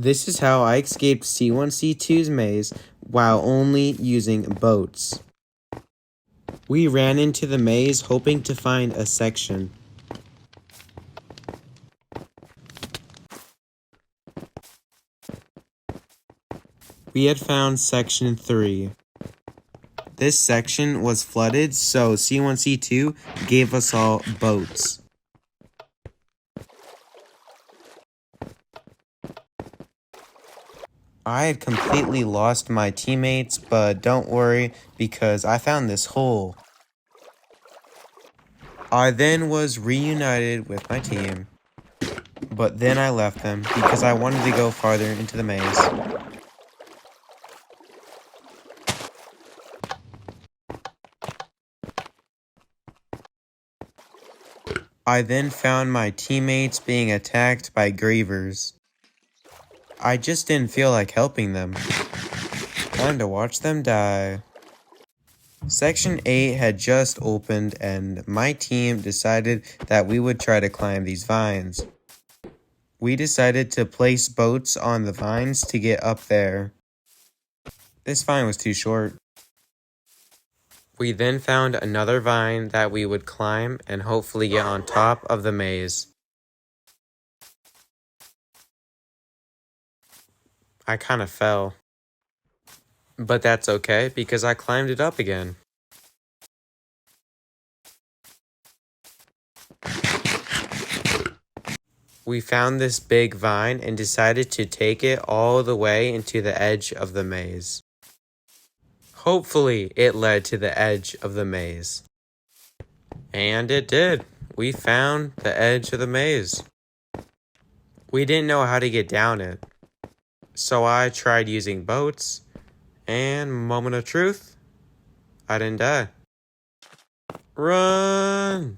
This is how I escaped C1C2's maze while only using boats. We ran into the maze hoping to find a section. We had found section 3. This section was flooded, so C1C2 gave us all boats. I had completely lost my teammates, but don't worry because I found this hole. I then was reunited with my team, but then I left them because I wanted to go farther into the maze. I then found my teammates being attacked by grievers. I just didn't feel like helping them. Time to watch them die. Section 8 had just opened and my team decided that we would try to climb these vines. We decided to place boats on the vines to get up there. This vine was too short. We then found another vine that we would climb and hopefully get on top of the maze. I kind of fell. But that's okay because I climbed it up again. We found this big vine and decided to take it all the way into the edge of the maze. Hopefully it led to the edge of the maze. And it did. We found the edge of the maze. We didn't know how to get down it. So I tried using boats, and moment of truth, I didn't die. Run!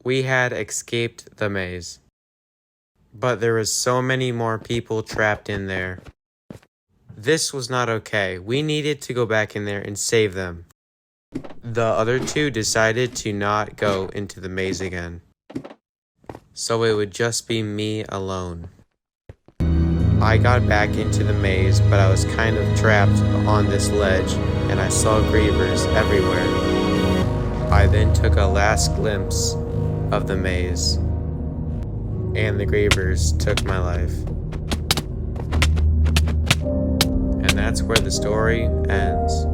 We had escaped the maze, but there was so many more people trapped in there. This was not okay. We needed to go back in there and save them. The other two decided to not go into the maze again, so it would just be me alone. I got back into the maze, but I was kind of trapped on this ledge, and I saw grievers everywhere. I then took a last glimpse of the maze, and the grievers took my life. And that's where the story ends.